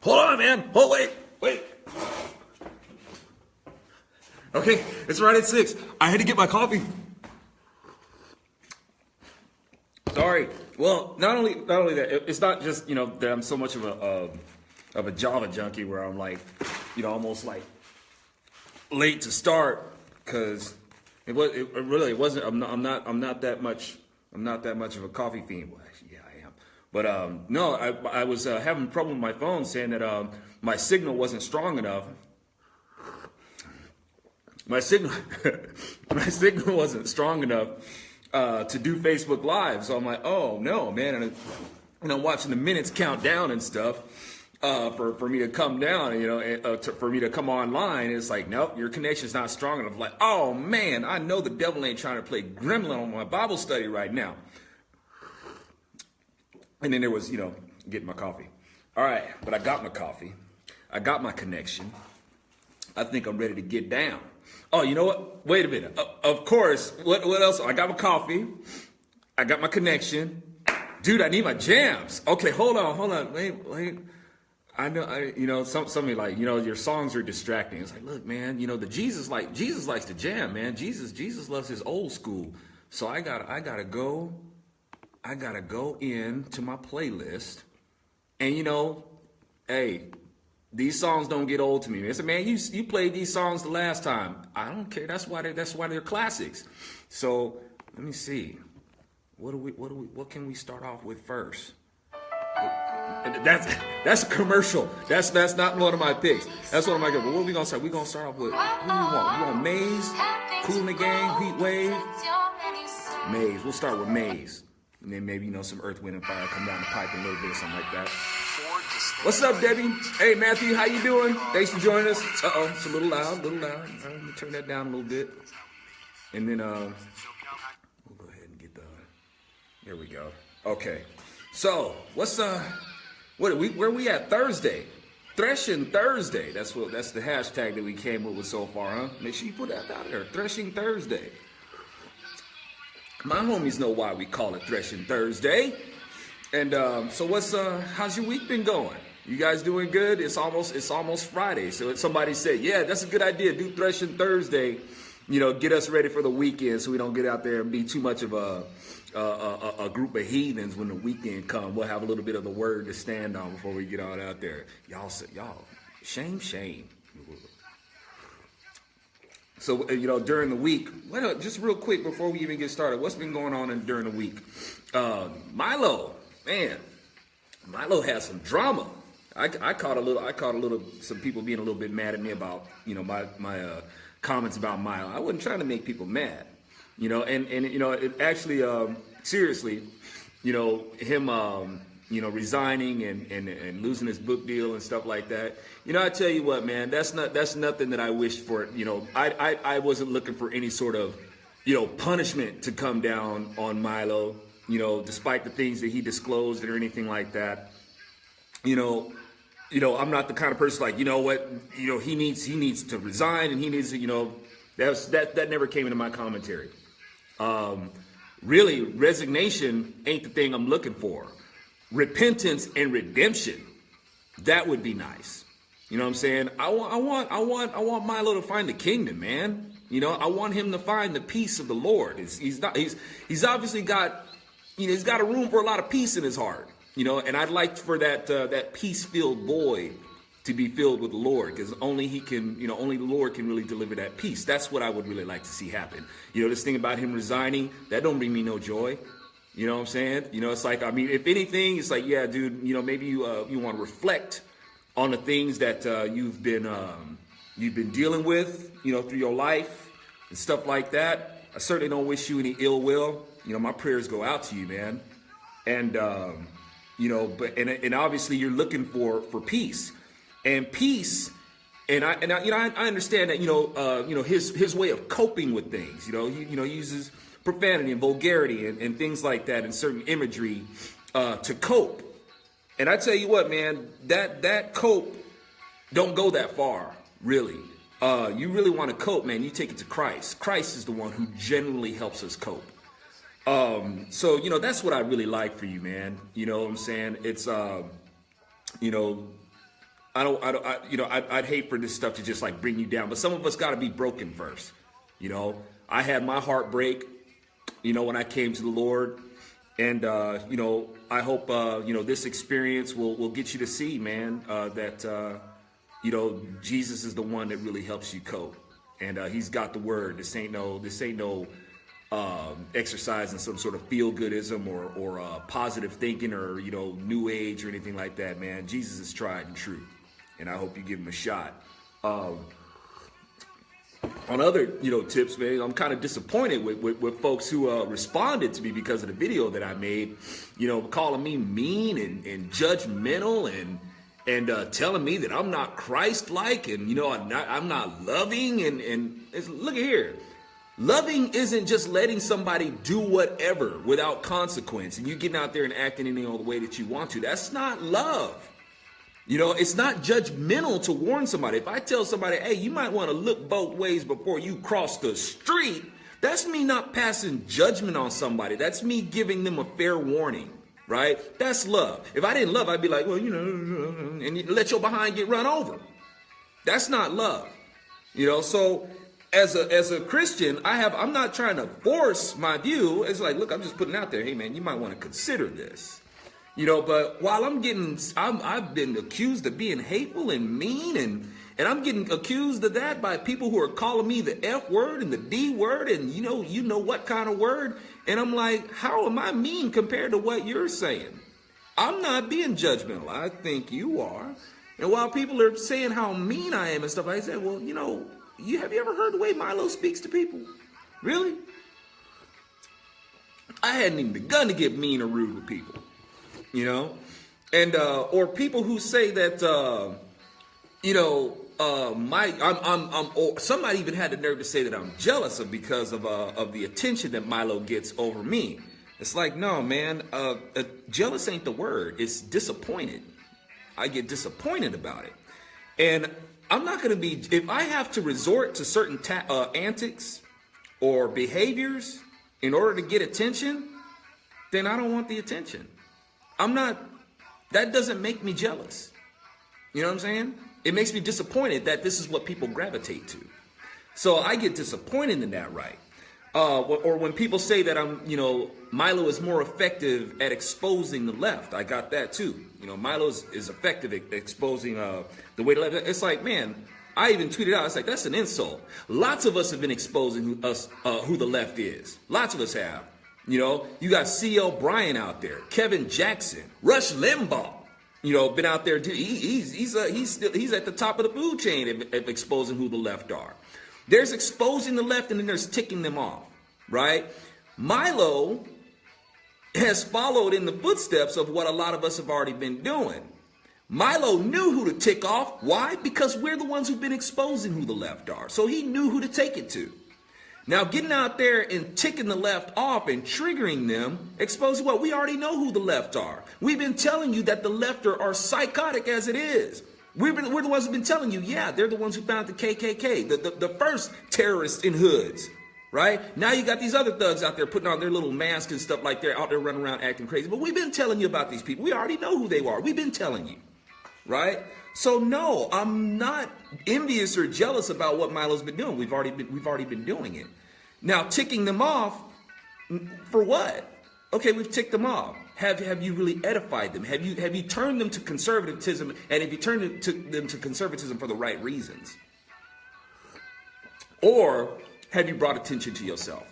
Hold on, man. Oh, wait. Okay, it's right at 6. I had to get my coffee. Sorry. Well, not only that, it's not just, that I'm so much of a Java junkie where I'm like, almost like late to start, because it really wasn't. I'm not that much of a coffee fiend. Well, actually, yeah, I am. But no, I was having a problem with my phone, saying that my signal wasn't strong enough. My signal wasn't strong enough to do Facebook Live. So I'm like, oh no, man. And I'm watching the minutes count down and stuff for me to come down, for me to come online. And it's like, nope, your connection's not strong enough. Like, oh man, I know the devil ain't trying to play gremlin on my Bible study right now. And then there was, getting my coffee. All right, but I got my coffee. I got my connection. I think I'm ready to get down. Oh, you know what? Wait a minute. Of course. What else? I got my coffee. I got my connection. Dude, I need my jams. Okay, hold on. Wait. I know, somebody like, your songs are distracting. It's like, look, man, Jesus likes to jam, man. Jesus loves his old school. So I gotta go into my playlist, and hey, these songs don't get old to me. They say, man, you played these songs the last time. I don't care. That's why they're classics. So let me see. What can we start off with first? That's a commercial. That's not one of my picks. That's one of my picks. But what are we gonna start? We're gonna start off with, what do we want? We want Maze, Cool in the Gang, Heat Wave. Maze. We'll start with Maze. And then maybe, some Earth, Wind, and Fire come down the pipe a little bit or something like that. What's up, Debbie? Hey, Matthew, how you doing? Thanks for joining us. Uh-oh, it's a little loud. All right, let me turn that down a little bit. And then, we'll go ahead and get there we go. Okay. So, where we at? Thursday. Threshing Thursday. That's the hashtag that we came up with so far, huh? Make sure you put that out there. Threshing Thursday. My homies know why we call it Threshing Thursday. And so how's your week been going? You guys doing good? It's almost Friday. So somebody said, yeah, that's a good idea. Do Threshing Thursday. Get us ready for the weekend so we don't get out there and be too much of a group of heathens when the weekend comes. We'll have a little bit of the word to stand on before we get on out there. Y'all, shame. So, during the week, just real quick before we even get started, what's been going on during the week? Milo has some drama. I caught a little, some people being a little bit mad at me about, my comments about Milo. I wasn't trying to make people mad, and it actually, seriously, him, resigning and losing his book deal and stuff like that. I tell you what, man, that's nothing that I wished for. I wasn't looking for any sort of, punishment to come down on Milo, despite the things that he disclosed or anything like that. I'm not the kind of person like, he needs to resign and he needs to, that never came into my commentary. Really, resignation ain't the thing I'm looking for. Repentance and redemption, that would be nice. You know what I'm saying? I want Milo to find the kingdom, man. I want him to find the peace of the Lord. He's obviously got, he's got a room for a lot of peace in his heart. And I'd like for that peace-filled void to be filled with the Lord, because only the Lord can really deliver that peace. That's what I would really like to see happen. This thing about him resigning, that don't bring me no joy. You know what I'm saying? It's like, if anything, it's like, yeah, dude, maybe you want to reflect on the things that you've been dealing with, through your life and stuff like that. I certainly don't wish you any ill will. My prayers go out to you, man. And but obviously you're looking for peace, and peace. And I understand that his way of coping with things. He uses profanity and vulgarity and things like that and certain imagery to cope. And I tell you what, man, that cope don't go that far, really. You really want to cope, man, you take it to Christ. Christ is the one who generally helps us cope. So, that's what I really like for you, man. You know what I'm saying? It's, I'd hate for this stuff to just like bring you down, but some of us got to be broken first. You know, I had my heart break, when I came to the Lord. And, I hope, this experience will get you to see, man, that, Jesus is the one that really helps you cope. And he's got the word. This ain't no exercise in some sort of feel-goodism or positive thinking or, new age or anything like that, man. Jesus is tried and true. And I hope you give him a shot. On other, tips, man, I'm kind of disappointed with folks who responded to me because of the video that I made, calling me mean and judgmental and telling me that I'm not Christ-like and, I'm not loving. And look at here. Loving isn't just letting somebody do whatever without consequence and you getting out there and acting any old way that you want to. That's not love. It's not judgmental to warn somebody. If I tell somebody, hey, you might want to look both ways before you cross the street, that's me not passing judgment on somebody. That's me giving them a fair warning, right? That's love. If I didn't love, I'd be like, well, and you let your behind get run over. That's not love. So as a Christian, I'm not trying to force my view. It's like, look, I'm just putting out there, hey, man, you might want to consider this. But while I've been accused of being hateful and mean and I'm getting accused of that by people who are calling me the F word and the D word and you know what kind of word. And I'm like, how am I mean compared to what you're saying? I'm not being judgmental. I think you are. And while people are saying how mean I am and stuff, I say, well, have you ever heard the way Milo speaks to people? Really? I hadn't even begun to get mean or rude with people. And or people who say that somebody even had the nerve to say that I'm jealous because of the attention that Milo gets over me. It's like, no, man, jealous ain't the word. It's disappointed. I get disappointed about it, and I'm not going to be, if I have to resort to certain antics or behaviors in order to get attention, then I don't want the attention. That doesn't make me jealous. You know what I'm saying? It makes me disappointed that this is what people gravitate to. So I get disappointed in that, right? Or when people say that Milo is more effective at exposing the left. I got that too. Milo is effective at exposing the way the left. It's like, man, I even tweeted out, it's like, that's an insult. Lots of us have been exposing who the left is. Lots of us have. You got C.L. Bryant out there, Kevin Jackson, Rush Limbaugh, been out there. He's at the top of the food chain of exposing who the left are. There's exposing the left and then there's ticking them off, right? Milo has followed in the footsteps of what a lot of us have already been doing. Milo knew who to tick off. Why? Because we're the ones who've been exposing who the left are. So he knew who to take it to. Now, getting out there and ticking the left off and triggering them, exposing what? We already know who the left are. We've been telling you that the left are psychotic as it is. We're the ones who've been telling you, yeah, they're the ones who found the KKK, the first terrorists in hoods, right? Now you got these other thugs out there putting on their little masks and stuff like they're out there running around acting crazy. But we've been telling you about these people. We already know who they are. We've been telling you, right? So no, I'm not envious or jealous about what Milo's been doing. We've already been doing it. Now, ticking them off for what? Okay, we've ticked them off. Have you really edified them? Have you turned them to conservatism? And have you turned them to conservatism for the right reasons? Or have you brought attention to yourself?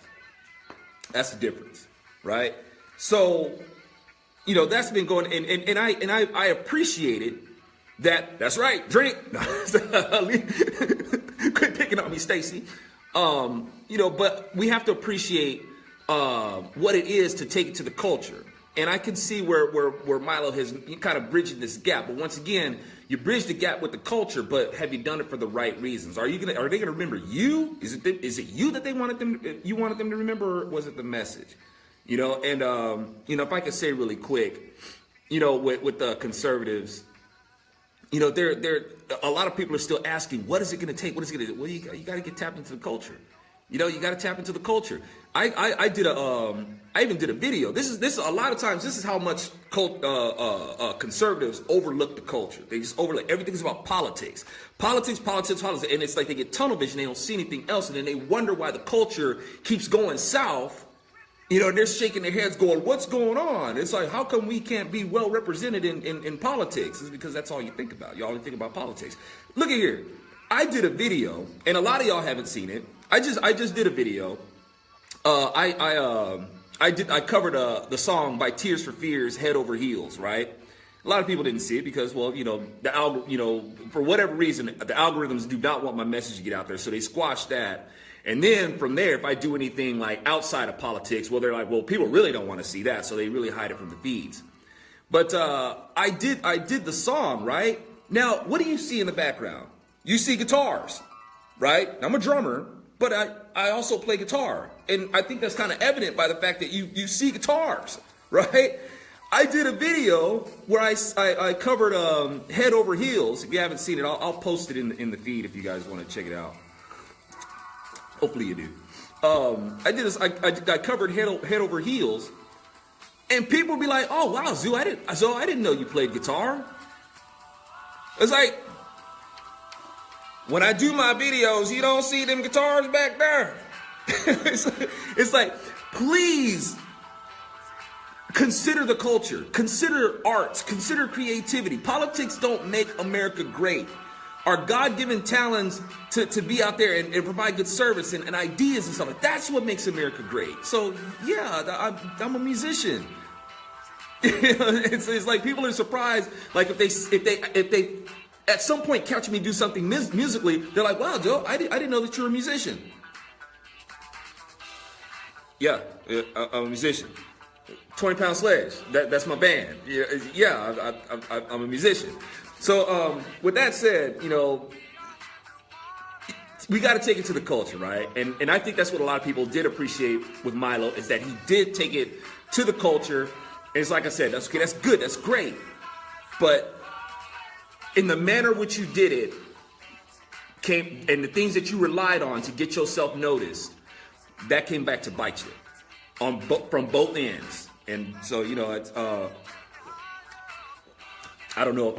That's the difference, right? So, that's been going, and I appreciated that. That's right. Drink. Quit picking on me, Stacy. But we have to appreciate what it is to take it to the culture. And I can see where Milo has kind of bridging this gap. But once again, you bridge the gap with the culture, but have you done it for the right reasons? Are they gonna remember you? Is it you that you wanted them to remember, or was it the message? If I could say really quick, with the conservatives, they're a lot of people are still asking, what is it going to take? What is it going to do? Well, you got to get tapped into the culture. You got to tap into the culture. I did I even did a video. This is a lot of times. This is how much conservatives overlook the culture. They just overlook everything's about politics, politics, and it's like they get tunnel vision. They don't see anything else, and then they wonder why the culture keeps going south. You know, they're shaking their heads, going, "What's going on?" It's like, how come we can't be well represented in politics? It's because that's all you think about. You only think about politics. Look at here. I did a video, and a lot of y'all haven't seen it. I just did a video. I covered the song by Tears for Fears, Head Over Heels, right? A lot of people didn't see it because, well, you know, for whatever reason, the algorithms do not want my message to get out there, so they squashed that. And then from there, if I do anything like outside of politics, well, they're like, well, people really don't want to see that, so they really hide it from the feeds. But I did the song, right? Now, what do you see in the background? You see guitars, right? I'm a drummer, but I also play guitar. And I think that's kind of evident by the fact that you see guitars, right? I did a video where I covered Head Over Heels. If you haven't seen it, I'll post it in the feed if you guys want to check it out. Hopefully you do. I covered Head Over Heels, and people would be like, "Oh wow, Zoo, I didn't know you played guitar." It's like, when I do my videos, you don't see them guitars back there. It's like, please consider the culture, consider arts, consider creativity. Politics don't make America great. Our God-given talents to be out there and provide good service and ideas and stuff, that's what makes America great. So yeah, I'm a musician. It's like people are surprised, like if they at some point catch me do something musically, they're like, "Wow, Joe, I didn't know that you were a musician." Yeah, I'm a musician. 20-Pound Sledge, that's my band. Yeah, I'm a musician. So with that said, you know, we got to take it to the culture, right? And I think that's what a lot of people did appreciate with Milo, is that he did take it to the culture. And it's like I said, that's okay, that's good, that's great. But in the manner which you did it, and the things that you relied on to get yourself noticed, that came back to bite you from both ends. And so, you know, it's, I don't know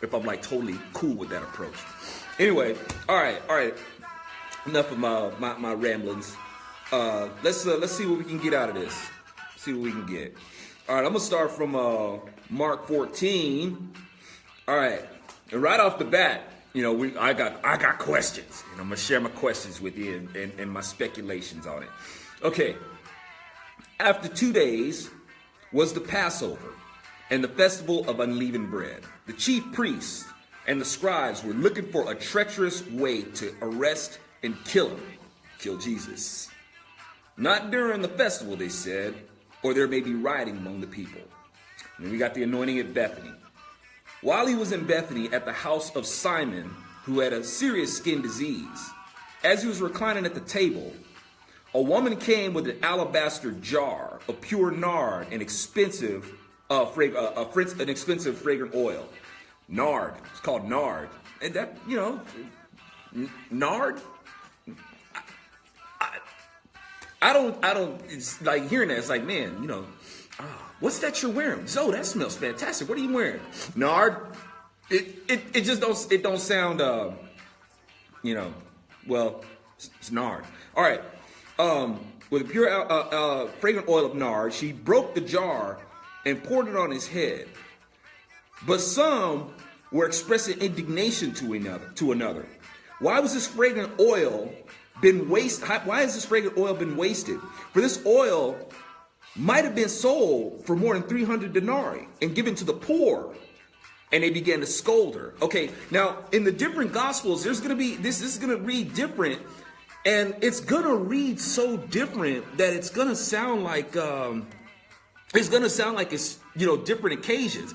if I'm like totally cool with that approach. Anyway, all right. Enough of my ramblings. Let's see what we can get out of this. See what we can get. All right, I'm gonna start from Mark 14. All right, and right off the bat, you know, I got questions, and I'm gonna share my questions with you and my speculations on it. Okay, after 2 days was the Passover and the festival of unleavened bread. The chief priests and the scribes were looking for a treacherous way to arrest and kill Jesus. Not during the festival, they said, or there may be rioting among the people. And then we got the anointing at Bethany. While he was in Bethany at the house of Simon, who had a serious skin disease, as he was reclining at the table, a woman came with an alabaster jar of pure nard, an expensive fragrant oil. Nard. It's called nard. And that, you know, nard? I don't, it's like hearing that, it's like, man, you know, what's that you're wearing? Zoe, that smells fantastic. What are you wearing? Nard? It just don't sound, you know, well, it's nard. All right. With a pure fragrant oil of nard, she broke the jar and poured it on his head. But some were expressing indignation to another. Why was this fragrant oil been wasted? Why has this fragrant oil been wasted? For this oil might have been sold for more than 300 denarii and given to the poor. And they began to scold her. Okay, now in the different gospels, this is gonna read different, and it's gonna read so different that it's gonna sound like it's, you know, different occasions.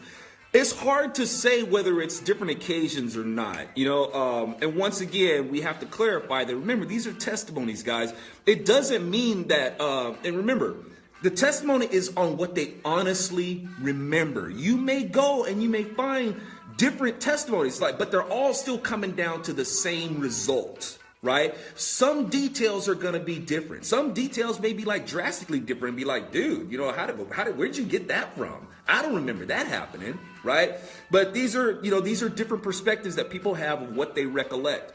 It's hard to say whether it's different occasions or not, you know, and once again, we have to clarify that, remember, these are testimonies, guys. It doesn't mean that, and remember, the testimony is on what they honestly remember. You may go and you may find different testimonies, but they're all still coming down to the same result, right? Some details are going to be different. Some details may be like drastically different and be like, dude, you know, where'd you get that from? I don't remember that happening, right? But these are different perspectives that people have of what they recollect.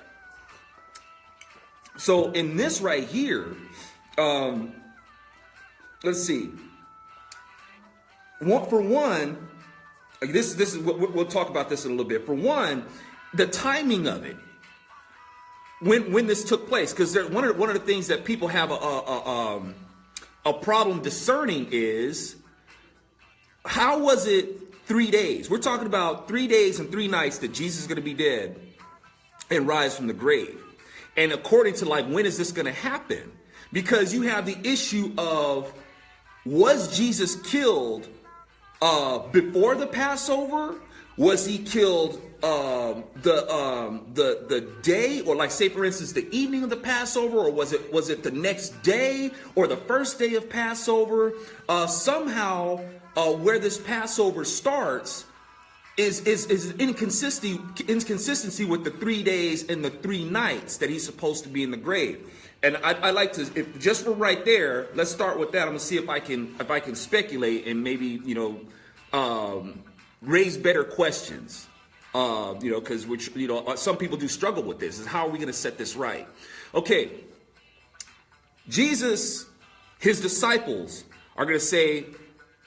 So in this right here, let's see. For one, this is we'll talk about this in a little bit. For one, the timing of it, when this took place, because one of the things that people have a problem discerning is, how was it 3 days? We're talking about 3 days and 3 nights that Jesus is going to be dead and rise from the grave. And according to when is this going to happen? Because you have the issue of, was Jesus killed before the Passover? Was he killed the day, or like say for instance the evening of the Passover, or was it the next day or the first day of Passover? Somehow where this Passover starts is inconsistency with the 3 days and the 3 nights that he's supposed to be in the grave. And I like to, just for right there, let's start with that. I'm gonna see if I can speculate and maybe raise better questions. Because some people do struggle with this. Is how are we gonna set this right? Okay, Jesus, his disciples are gonna say,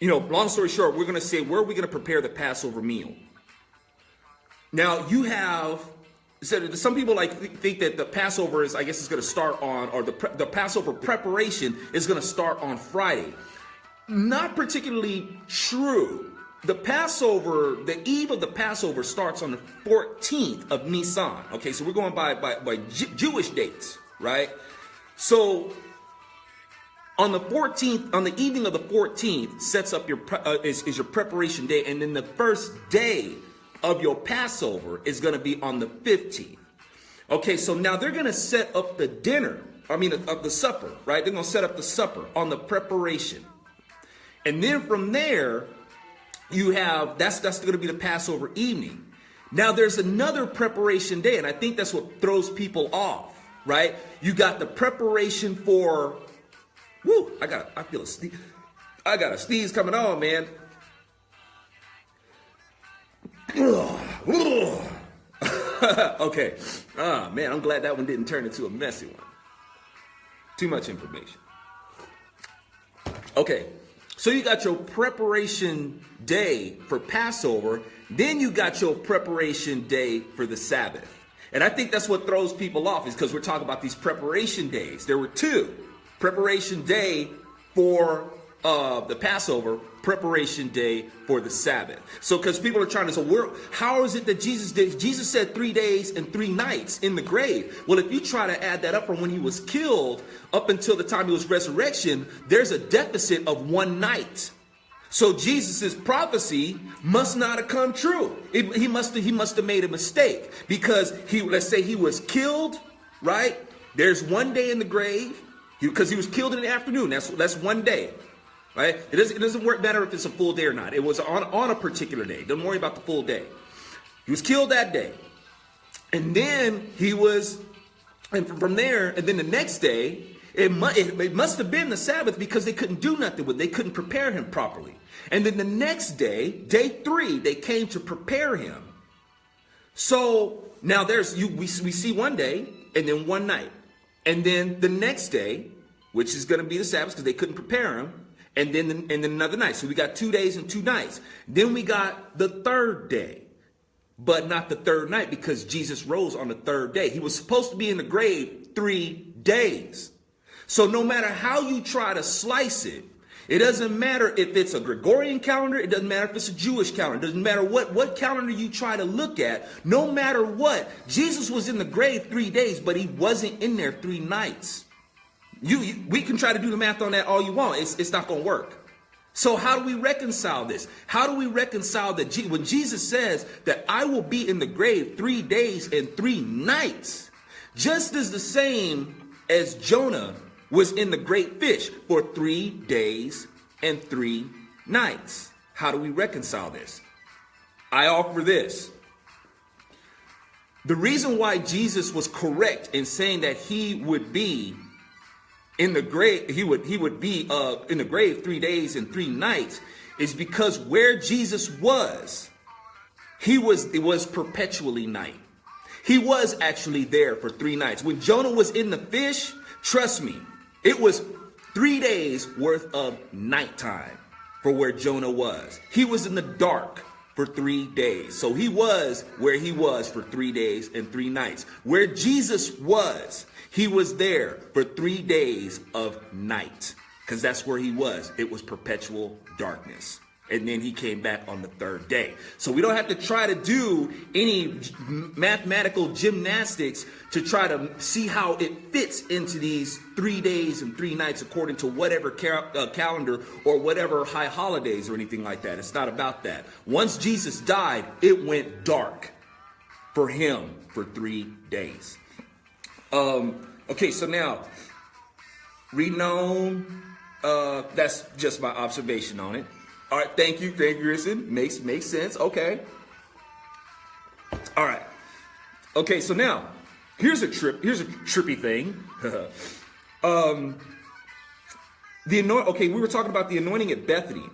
long story short, we're gonna say, where are we gonna prepare the Passover meal? Now you have. So some people think that the Passover is, I guess, is going to start on, or the Passover preparation is going to start on Friday. Not particularly true. The Passover, the eve of the Passover starts on the 14th of Nisan. Okay, so we're going by Jewish dates, right? So on the 14th, on the evening of the 14th, sets up is your preparation day, and then the first day of your Passover is going to be on the 15th. Okay, so now they're going to set up the of the supper, right? They're going to set up the supper on the preparation. And then from there, you have, that's going to be the Passover evening. Now there's another preparation day, and I think that's what throws people off, right? You got the preparation for, I got a sneeze coming on, man. Okay. Man, I'm glad that one didn't turn into a messy one. Too much information. Okay. So you got your preparation day for Passover. Then you got your preparation day for the Sabbath. And I think that's what throws people off, is because we're talking about these preparation days. There were 2. Preparation day for the Passover, preparation day for the Sabbath. So because people are trying to say, how is it that Jesus said 3 days and 3 nights in the grave? Well, if you try to add that up from when he was killed up until the time he was resurrection, there's a deficit of 1 night. So Jesus's prophecy must not have come true. He must have made a mistake, because let's say he was killed, right? There's 1 day in the grave, because he was killed in the afternoon. That's 1 day. Right? It doesn't matter if it's a full day or not. It was on a particular day. Don't worry about the full day. He was killed that day. And then and from there, and then the next day, it must have been the Sabbath, because they couldn't do nothing with it. They couldn't prepare him properly. And then the next day, day 3, they came to prepare him. So now we see 1 day and then 1 night. And then the next day, which is going to be the Sabbath, because they couldn't prepare him. And then another night. So we got 2 days and 2 nights. Then we got the 3rd day, but not the 3rd night, because Jesus rose on the 3rd day. He was supposed to be in the grave 3 days. So no matter how you try to slice it, it doesn't matter if it's a Gregorian calendar. It doesn't matter if it's a Jewish calendar. It doesn't matter what calendar you try to look at. No matter what, Jesus was in the grave 3 days, but he wasn't in there 3 nights. We can try to do the math on that all you want. It's not going to work. So how do we reconcile this? How do we reconcile that when Jesus says that I will be in the grave 3 days and 3 nights, just as the same as Jonah was in the great fish for 3 days and 3 nights? How do we reconcile this? I offer this. The reason why Jesus was correct in saying that he would be in the grave, he would be in the grave 3 days and 3 nights, is because where Jesus was, it was perpetually night. He was actually there for 3 nights. When Jonah was in the fish, trust me, it was 3 days worth of nighttime for where Jonah was. He was in the dark for 3 days. So he was where he was for 3 days and 3 nights. Where Jesus was, he was there for 3 days of night, because that's where he was. It was perpetual darkness. And then he came back on the 3rd day. So we don't have to try to do any mathematical gymnastics to try to see how it fits into these 3 days and 3 nights according to whatever calendar or whatever high holidays or anything like that. It's not about that. Once Jesus died, it went dark for him for 3 days. Okay, so now, reading on, that's just my observation on it. All right, thank you, Grayson. Makes sense. Okay. All right. Okay, so now here's a trippy thing. Okay, we were talking about the anointing at Bethany.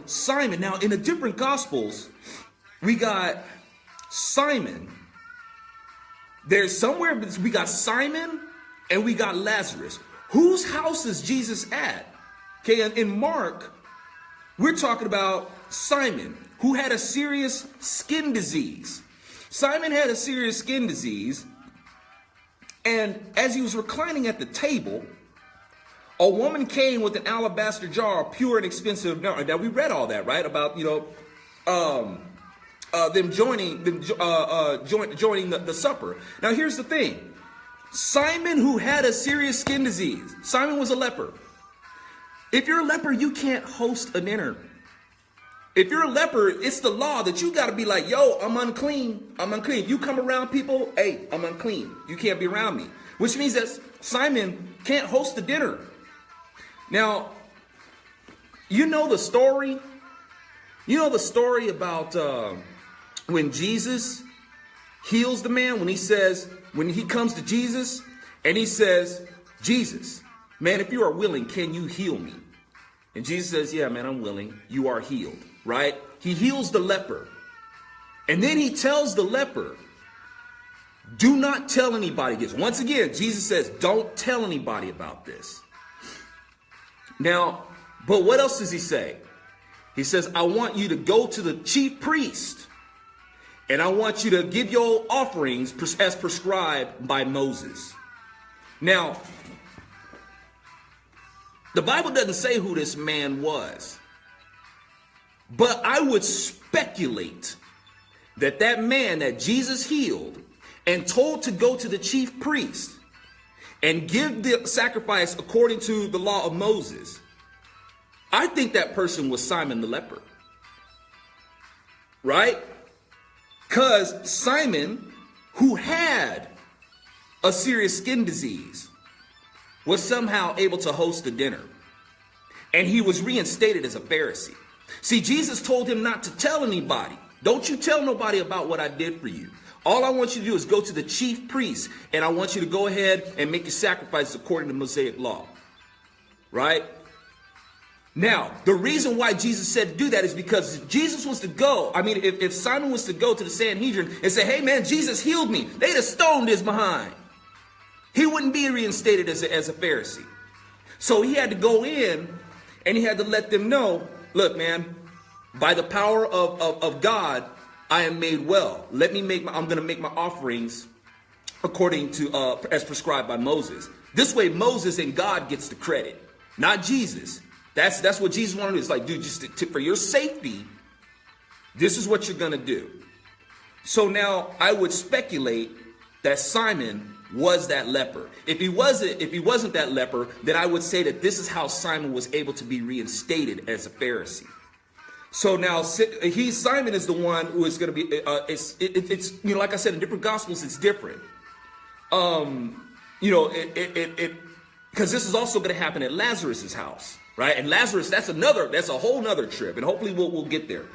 Simon. Now, in the different gospels, we got Simon. There's somewhere we got Simon and we got Lazarus. Whose house is Jesus at? Okay, in Mark, we're talking about Simon, who had a serious skin disease. Simon had a serious skin disease, and as he was reclining at the table, a woman came with an alabaster jar of pure and expensive. Now we read all that, right? About them joining the supper. Now here's the thing: Simon, who had a serious skin disease, Simon was a leper. If you're a leper, you can't host a dinner. If you're a leper, it's the law that you got to be like, yo, I'm unclean. I'm unclean. If you come around people, hey, I'm unclean. You can't be around me. Which means that Simon can't host the dinner. Now, you know the story? You know the story about when Jesus heals the man, when he comes to Jesus and he says, Jesus, man, if you are willing, can you heal me? And Jesus says, yeah, man, I'm willing. You are healed, right? He heals the leper. And then he tells the leper, do not tell anybody this. Once again, Jesus says, don't tell anybody about this. Now, but what else does he say? He says, I want you to go to the chief priest and I want you to give your offerings as prescribed by Moses. Now, the Bible doesn't say who this man was, but I would speculate that that man that Jesus healed and told to go to the chief priest and give the sacrifice according to the law of Moses, I think that person was Simon the leper, right? Because Simon, who had a serious skin disease, was somehow able to host a dinner. And he was reinstated as a Pharisee. See, Jesus told him not to tell anybody. Don't you tell nobody about what I did for you. All I want you to do is go to the chief priest, and I want you to go ahead and make your sacrifices according to Mosaic law. Right? Now, the reason why Jesus said to do that is because if Jesus was to go, if Simon was to go to the Sanhedrin and say, hey man, Jesus healed me, they'd have stoned his behind. He wouldn't be reinstated as a Pharisee. So he had to go in and he had to let them know, look, man, by the power of God, I am made well. I'm going to make my offerings according to, as prescribed by Moses. This way, Moses and God gets the credit, not Jesus. That's what Jesus wanted to do. It's like, dude, just for your safety, this is what you're going to do. So now I would speculate that Simon was that leper. If he wasn't that leper, then I would say that this is how Simon was able to be reinstated as a Pharisee. So now Simon is the one who is going to be. It's like I said, in different gospels it's different. Because this is also going to happen at Lazarus's house, right? And Lazarus, that's a whole nother trip, and hopefully we'll get there.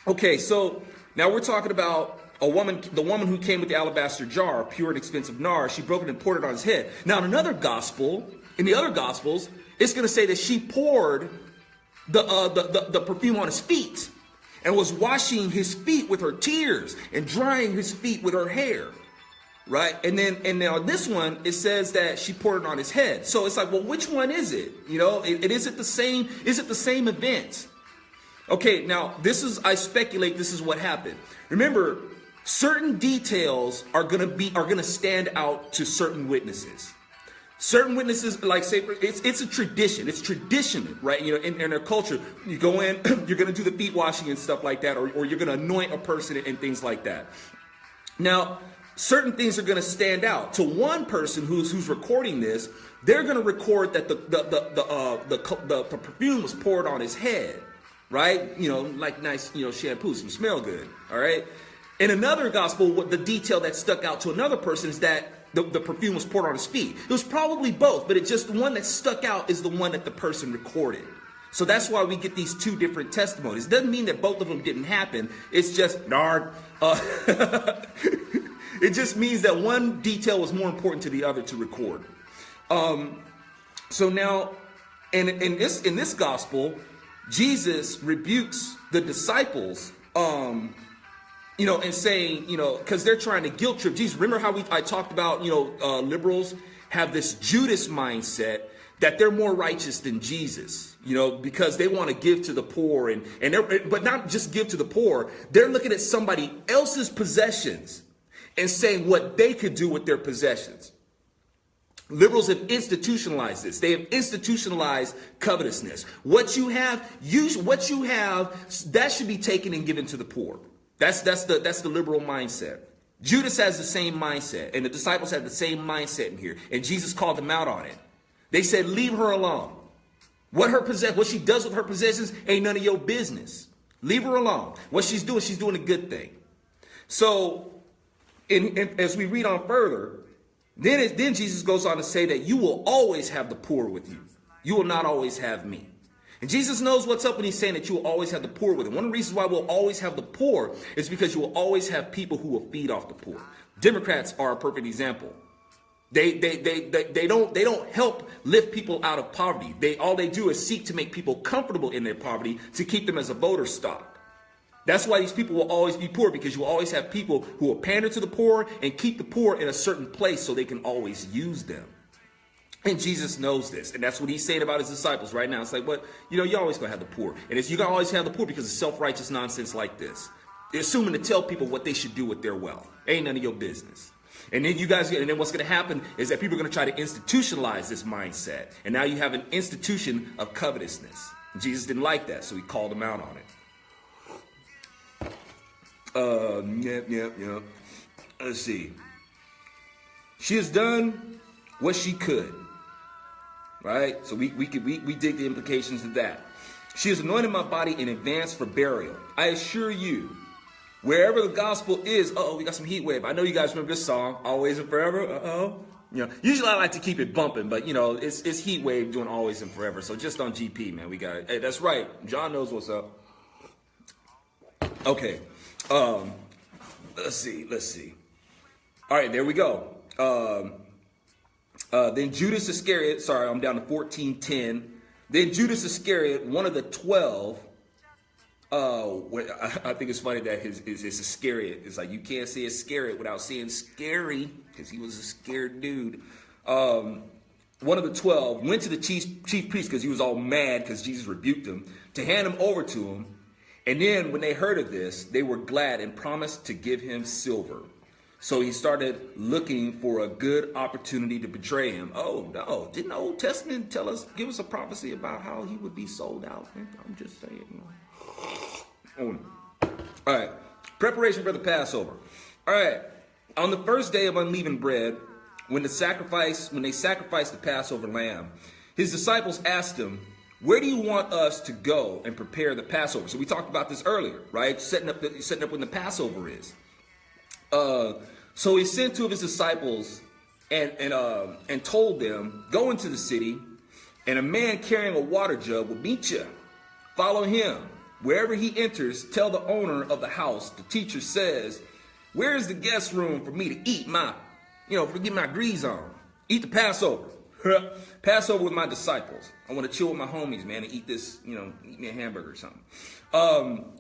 Okay, so now we're talking about the woman who came with the alabaster jar, pure and expensive nard, she broke it and poured it on his head. Now, in the other gospels, it's going to say that she poured the perfume on his feet and was washing his feet with her tears and drying his feet with her hair. Right. And now this one, it says that she poured it on his head. So it's like, well, which one is it? You know, is it the same? Is it the same event? OK, now I speculate this is what happened. Remember, certain details are going to stand out to certain witnesses. Certain witnesses, like say, it's a tradition. It's tradition, right? You know, in their culture, you go in, you're going to do the feet washing and stuff like that, or you're going to anoint a person and things like that. Now, certain things are going to stand out to one person who's recording this. They're going to record that the perfume was poured on his head, right? You know, like nice, you know, shampoo, some smell good, all right. In another gospel, what the detail that stuck out to another person is that the perfume was poured on his feet. It was probably both, but the one that stuck out is the one that the person recorded. So that's why we get these two different testimonies. It doesn't mean that both of them didn't happen. It's just nard. It just means that one detail was more important to the other to record. So now, in this gospel, Jesus rebukes the disciples, you know, and saying, you know, because they're trying to guilt trip Jesus. Remember how I talked about, you know, liberals have this Judas mindset that they're more righteous than Jesus, you know, because they want to give to the poor but not just give to the poor. They're looking at somebody else's possessions and saying what they could do with their possessions. Liberals have institutionalized this. They have institutionalized covetousness. What you have, that should be taken and given to the poor. That's the liberal mindset. Judas has the same mindset, and the disciples had the same mindset in here, and Jesus called them out on it. They said, "Leave her alone. What she does with her possessions ain't none of your business. Leave her alone. What she's doing a good thing." So, as we read on further, then Jesus goes on to say that you will always have the poor with you. You will not always have me. And Jesus knows what's up when he's saying that you will always have the poor with him. One of the reasons why we'll always have the poor is because you will always have people who will feed off the poor. Democrats are a perfect example. They don't help lift people out of poverty. All they do is seek to make people comfortable in their poverty to keep them as a voter stock. That's why these people will always be poor, because you will always have people who will pander to the poor and keep the poor in a certain place so they can always use them. And Jesus knows this. And that's what he's saying about his disciples right now. It's like, but, you know, you're always going to have the poor. And you're going to always have the poor because of self-righteous nonsense like this. They're assuming to tell people what they should do with their wealth. Ain't none of your business. And then what's going to happen is that people are going to try to institutionalize this mindset. And now you have an institution of covetousness. Jesus didn't like that, so he called them out on it. Yep. Let's see. She has done what she could. Right? So we dig the implications of that. She has anointed my body in advance for burial. I assure you, wherever the gospel is, we got some heat wave. I know you guys remember this song, Always and Forever. You know, usually I like to keep it bumping, but you know, it's heat wave doing Always and Forever. So just on GP, man, we got it. Hey, that's right. John knows what's up. Okay. Let's see. All right, there we go. Then Judas Iscariot, sorry, I'm down to 14:10. Then Judas Iscariot, one of the 12. I think it's funny that his Iscariot. It's like you can't say Iscariot without saying scary, because he was a scared dude. One of the 12 went to the chief priest, because he was all mad because Jesus rebuked him, to hand him over to him. And then when they heard of this, they were glad and promised to give him silver. So he started looking for a good opportunity to betray him. Oh, no. Didn't the Old Testament give us a prophecy about how he would be sold out? I'm just saying. All right. Preparation for the Passover. All right. On the first day of unleavened bread, when they sacrificed the Passover lamb, his disciples asked him, "Where do you want us to go and prepare the Passover?" So we talked about this earlier, right? Setting up when the Passover is. So he sent two of his disciples and told them, "Go into the city, and a man carrying a water jug will meet you. Follow him. Wherever he enters, tell the owner of the house, the teacher says, Where's the guest room for me to eat to get my grease on? Eat the Passover. Passover with my disciples. I want to chill with my homies, man, and eat this, eat me a hamburger or something.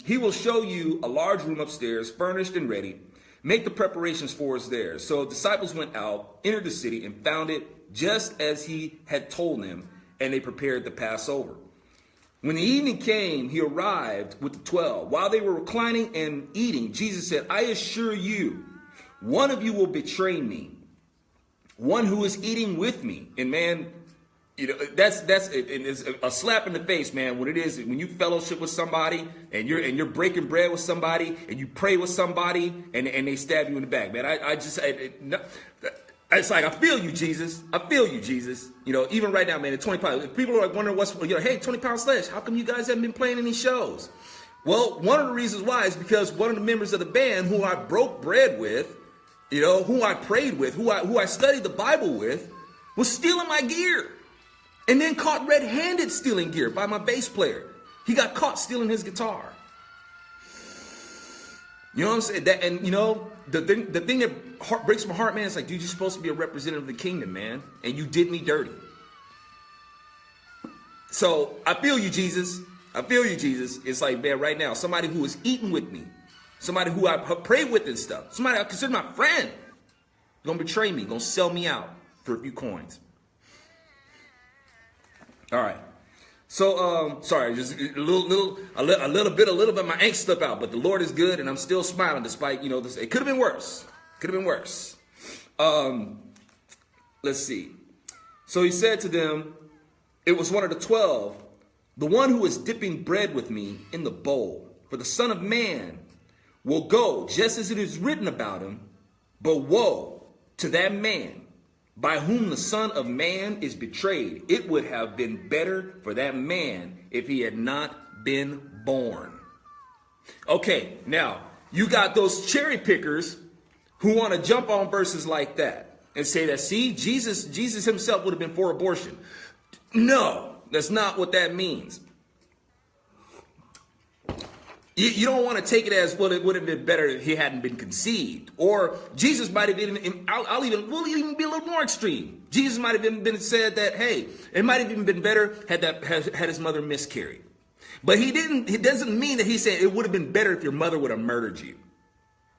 He will show you a large room upstairs, furnished and ready. Make the preparations for us there. So disciples went out, entered the city, and found it just as he had told them, and they prepared the Passover. When the evening came, he arrived with the 12. While they were reclining and eating, Jesus said, I assure you, one of you will betray me, one who is eating with me. And man, that's it's a slap in the face, man. What it is when you fellowship with somebody and you're breaking bread with somebody and you pray with somebody and they stab you in the back, man. It's like, I feel you, Jesus. I feel you, Jesus. Even right now, man, at 20 pounds, people are like wondering hey, 20 Pound Slash, how come you guys haven't been playing any shows? Well, one of the reasons why is because one of the members of the band who I broke bread with, who I prayed with, who I studied the Bible with, was stealing my gear. And then caught red-handed stealing gear by my bass player. He got caught stealing his guitar. You know what I'm saying? The thing that breaks my heart, man, is like, dude, you're supposed to be a representative of the kingdom, man. And you did me dirty. So I feel you, Jesus. I feel you, Jesus. It's like, man, right now, somebody who is eating with me, somebody who I prayed with and stuff, somebody I consider my friend, gonna betray me, gonna sell me out for a few coins. All right. So, sorry, just a little bit of my angst stuff out, but the Lord is good, and I'm still smiling despite, this. It could have been worse. Could have been worse. Let's see. So he said to them, it was one of the 12, the one who is dipping bread with me in the bowl. For the Son of Man will go just as it is written about him, but woe to that man by whom the Son of Man is betrayed. It would have been better for that man if he had not been born. Okay, now, you got those cherry pickers who want to jump on verses like that and say that, see, Jesus himself would have been for abortion. No, that's not what that means. You don't want to take it as, well, it would have been better if he hadn't been conceived. Or Jesus might have been, we'll even be a little more extreme. Jesus might have been said that, hey, it might have even been better had his mother miscarried. But it doesn't mean that he said it would have been better if your mother would have murdered you.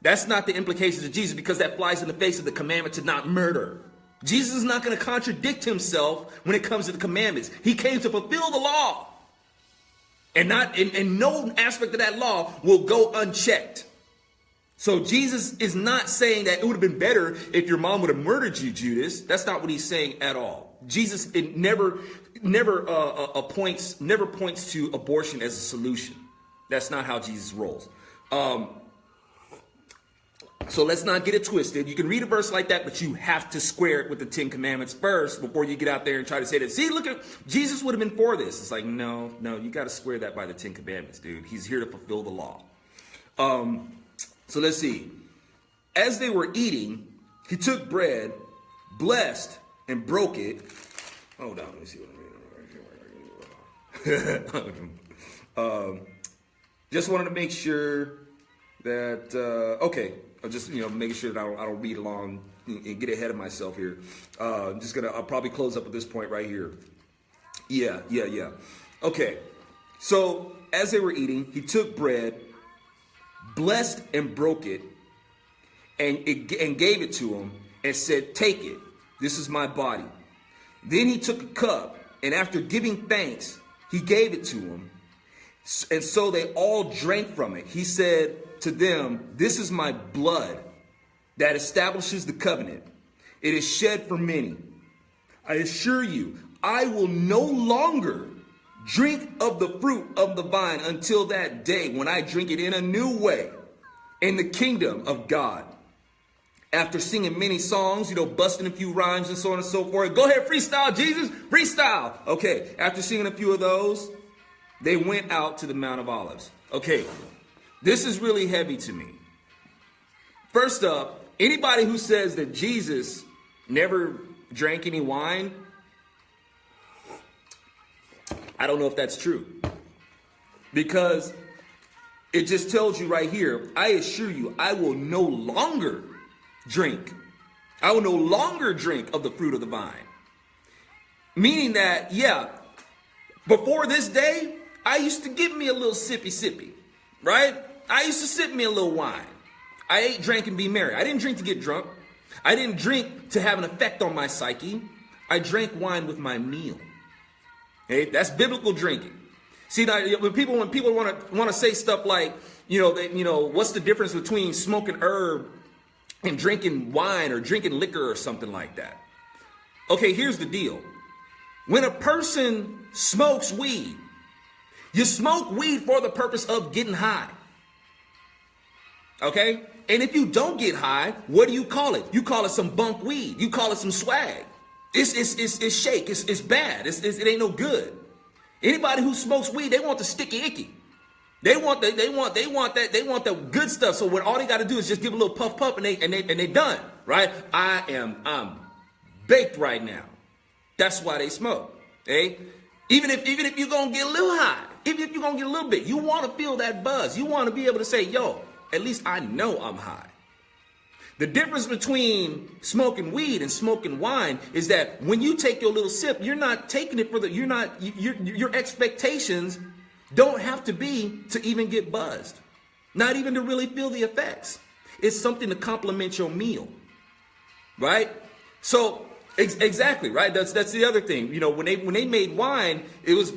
That's not the implications of Jesus, because that flies in the face of the commandment to not murder. Jesus is not going to contradict himself when it comes to the commandments. He came to fulfill the law. And no aspect of that law will go unchecked. So Jesus is not saying that it would have been better if your mom would have murdered you, Judas. That's not what he's saying at all. Jesus never points to abortion as a solution. That's not how Jesus rolls. So let's not get it twisted. You can read a verse like that, but you have to square it with the 10 Commandments first before you get out there and try to say that, see, look, Jesus would have been for this. It's like, no, you got to square that by the 10 Commandments, dude. He's here to fulfill the law. So let's see. As they were eating, he took bread, blessed, and broke it. Hold on, let me see what I'm reading. Just wanted to make sure that, okay. I'm just, making sure that I don't read along and get ahead of myself here. I'll probably close up at this point right here. Yeah. Okay. So as they were eating, he took bread, blessed and broke it, and gave it to them and said, take it. This is my body. Then he took a cup, and after giving thanks, he gave it to them. And so they all drank from it. He said to them, this is my blood that establishes the covenant. It is shed for many. I assure you, I will no longer drink of the fruit of the vine until that day when I drink it in a new way in the kingdom of God. After singing many songs, busting a few rhymes and so on and so forth. Go ahead, freestyle, Jesus, freestyle. Okay, after singing a few of those, they went out to the Mount of Olives. Okay, this is really heavy to me. First up, anybody who says that Jesus never drank any wine, I don't know if that's true. Because It just tells you right here, I assure you, I will no longer drink. I will no longer drink of the fruit of the vine. Meaning that, yeah, before this day, I used to give me a little sippy, right? I used to sip me a little wine. I ate, drank, and be merry. I didn't drink to get drunk. I didn't drink to have an effect on my psyche. I drank wine with my meal. Okay, that's biblical drinking. See, when people want to say stuff like, what's the difference between smoking herb and drinking wine or drinking liquor or something like that? Okay, here's the deal. When a person smokes weed, you smoke weed for the purpose of getting high. Okay? And if you don't get high, what do you call it? You call it some bunk weed. You call it some swag. It's shake. It's bad. It ain't no good. Anybody who smokes weed, they want the sticky icky. They want the good stuff. So what all they got to do is just give a little puff and they done, right? I'm baked right now. That's why they smoke. Okay? Even if you're gonna get a little high, even if you're gonna get a little bit, you want to feel that buzz. You want to be able to say, yo, at least I know I'm high. The difference between smoking weed and smoking wine is that when you take your little sip, you're not taking it for your expectations don't have to be to even get buzzed. Not even to really feel the effects. It's something to complement your meal. Right? So exactly, right? That's the other thing. When they made wine, it was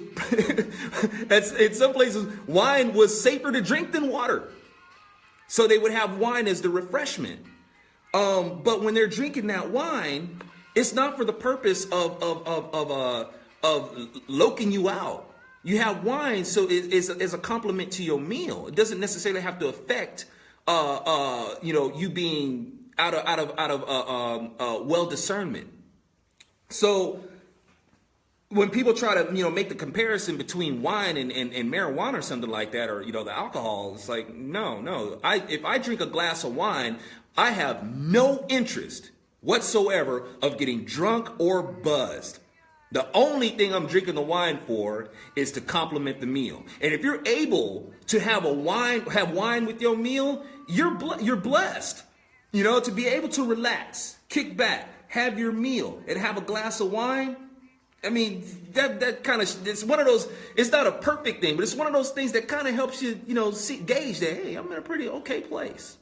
in some places wine was safer to drink than water. So they would have wine as the refreshment. But when they're drinking that wine, it's not for the purpose of loking you out. You have wine, so it's a complement to your meal. It doesn't necessarily have to affect you being out of well discernment. So when people try to make the comparison between wine and marijuana or something like that, or the alcohol, it's like no. If I drink a glass of wine, I have no interest whatsoever of getting drunk or buzzed. The only thing I'm drinking the wine for is to complement the meal. And if you're able to have wine with your meal, you're blessed. To be able to relax, kick back, have your meal, and have a glass of wine. I mean, that kind of, it's one of those, it's not a perfect thing, but it's one of those things that kind of helps you, gauge that, hey, I'm in a pretty okay place,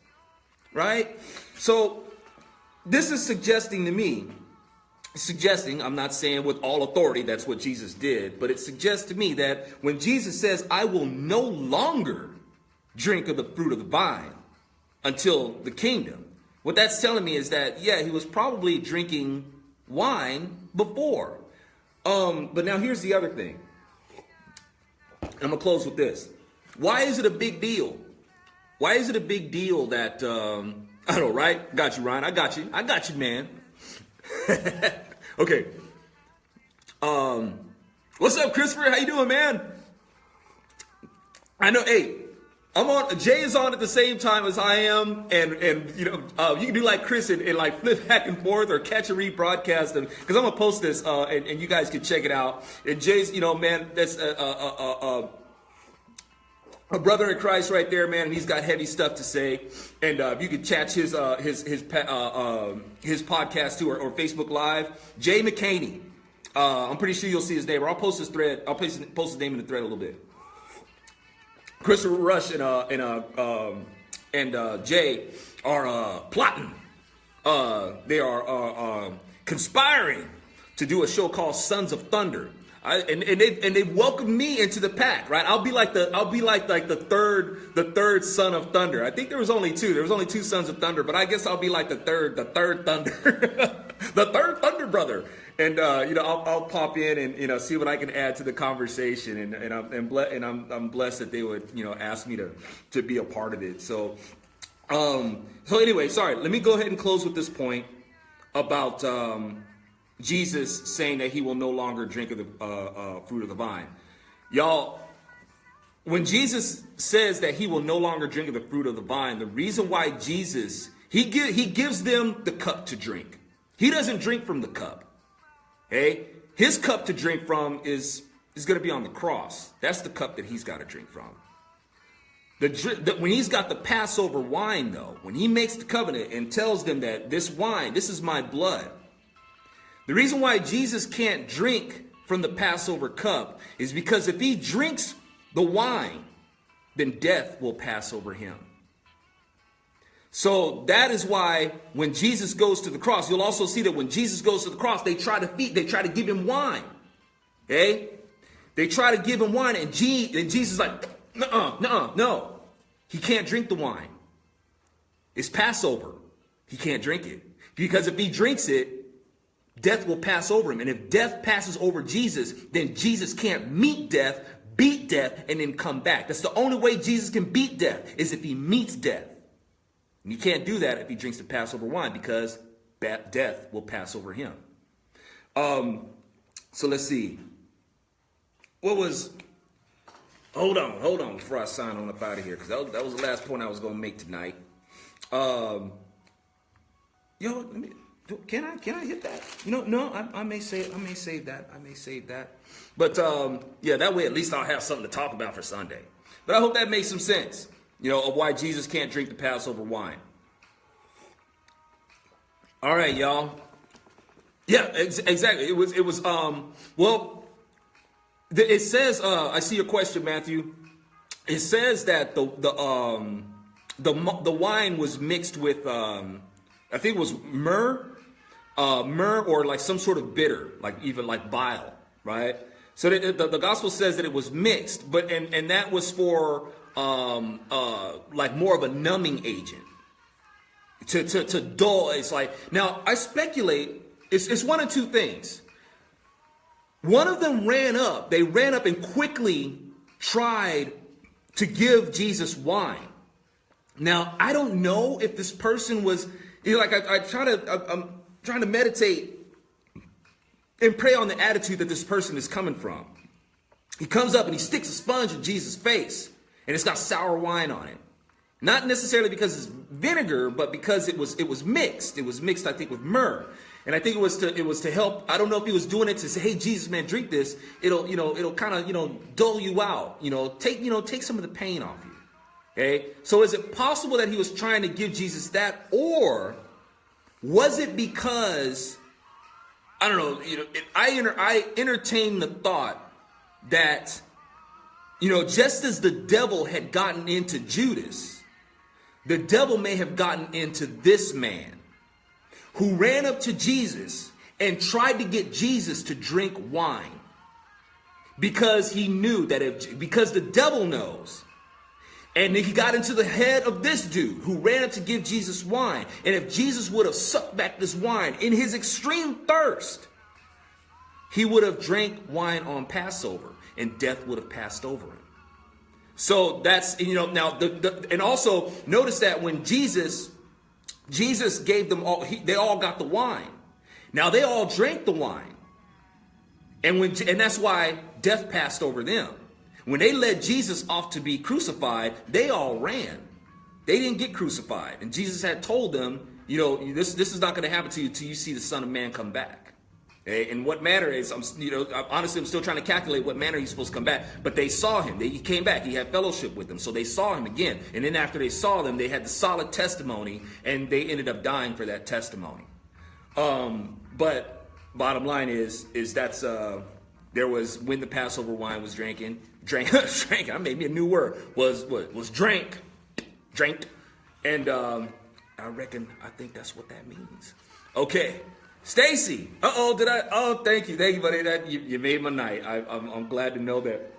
right? So this is suggesting to me, I'm not saying with all authority that's what Jesus did, but it suggests to me that when Jesus says, I will no longer drink of the fruit of the vine until the kingdom, what that's telling me is that, yeah, he was probably drinking wine before. But now here's the other thing. I'm going to close with this. Why is it a big deal? Why is it a big deal that, I know, right? Got you, Ryan. I got you, man. Okay. What's up, Christopher? How you doing, man? I know, hey, Jay is on at the same time as I am, and you can do like Chris and like flip back and forth or catch and rebroadcast them, because I'm gonna post this and you guys can check it out. And Jay's, man, that's a brother in Christ right there, man, and he's got heavy stuff to say. And if you could catch his podcast too, or Facebook Live, Jay McCaney. I'm pretty sure you'll see his name, or I'll post his thread. I'll post his name in the thread a little bit. Christopher Rush and Jay are plotting. They are conspiring to do a show called Sons of Thunder. And they welcomed me into the pack, right? I'll be like the third son of thunder. I think there was only two. There was only two sons of thunder, but I guess I'll be like the third thunder, the third thunder brother. And I'll pop in and see what I can add to the conversation. And I'm blessed that they would ask me to be a part of it. So anyway, sorry. Let me go ahead and close with this point about Jesus saying that he will no longer drink of the fruit of the vine. Y'all, when Jesus says that he will no longer drink of the fruit of the vine, the reason why Jesus, he gives them the cup to drink. He doesn't drink from the cup. Okay? His cup to drink from is going to be on the cross. That's the cup that he's got to drink from. When he's got the Passover wine, though, when he makes the covenant and tells them that this wine, this is my blood. The reason why Jesus can't drink from the Passover cup is because if he drinks the wine, then death will pass over him. So that is why when Jesus goes to the cross, you'll also see that when Jesus goes to the cross, they try to give him wine. Okay? They try to give him wine, and Jesus is like, no. He can't drink the wine. It's Passover. He can't drink it. Because if he drinks it, death will pass over him. And if death passes over Jesus, then Jesus can't meet death, beat death, and then come back. That's the only way Jesus can beat death, is if he meets death. And he can't do that if he drinks the Passover wine, because death will pass over him. So let's see. Hold on before I sign on up out of here, because that was the last point I was going to make tonight. Can I hit that? No, I may save that. But that way at least I'll have something to talk about for Sunday. But I hope that makes some sense, of why Jesus can't drink the Passover wine. All right, y'all. Yeah, exactly. It was it says, I see your question, Matthew. It says that the wine was mixed with, I think it was myrrh or like some sort of bitter, like even like bile, right? So the gospel says that it was mixed, but and that was for like more of a numbing agent to dull. It's like, now I speculate it's one of two things. One of them ran up and quickly tried to give Jesus wine. Now, I don't know if this person was, I'm trying to meditate and pray on the attitude that this person is coming from. He comes up and he sticks a sponge in Jesus' face, and it's got sour wine on it. Not necessarily because it's vinegar, but because it was mixed. It was mixed, I think, with myrrh. And I think it was to help. I don't know if he was doing it to say, "Hey, Jesus, man, drink this. It'll kind of, dull you out. Take some of the pain off you." Okay. So is it possible that he was trying to give Jesus that, or was it because, I don't know, I entertain the thought that, just as the devil had gotten into Judas, the devil may have gotten into this man, who ran up to Jesus and tried to get Jesus to drink wine, because he knew that because the devil knows. And he got into the head of this dude who ran up to give Jesus wine. And if Jesus would have sucked back this wine in his extreme thirst, he would have drank wine on Passover, and death would have passed over him. So that's, now, and also notice that when Jesus gave them all, they all got the wine. Now they all drank the wine. And that's why death passed over them. When they led Jesus off to be crucified, they all ran. They didn't get crucified. And Jesus had told them, this is not going to happen to you until you see the Son of Man come back. Okay? And what manner is, honestly, I'm still trying to calculate what manner he's supposed to come back. But they saw him. He came back. He had fellowship with them. So they saw him again. And then after they saw them, they had the solid testimony, and they ended up dying for that testimony. But bottom line is that's there was, when the Passover wine was drank, I made me a new word, was drank, and I think that's what that means. Okay, Stacy. Thank you, buddy. You made my night. I'm glad to know that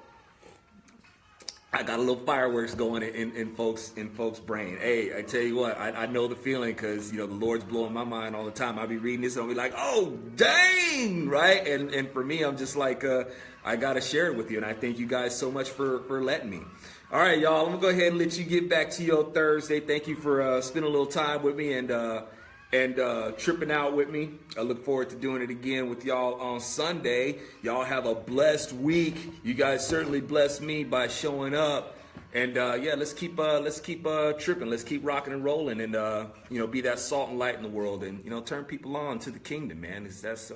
I got a little fireworks going in folks' brain. Hey, I tell you what, I know the feeling, because the Lord's blowing my mind all the time. I'll be reading this and I'll be like, oh dang, right? And for me, I'm just like, I gotta share it with you, and I thank you guys so much for letting me. All right, y'all, I'm gonna go ahead and let you get back to your Thursday. Thank you for spending a little time with me and tripping out with me. I look forward to doing it again with y'all on Sunday. Y'all have a blessed week. You guys certainly blessed me by showing up. And let's keep tripping. Let's keep rocking and rolling, and be that salt and light in the world, and turn people on to the kingdom, man. That's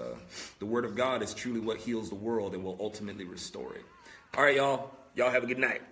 the word of God is truly what heals the world and will ultimately restore it. All right, y'all. Y'all have a good night.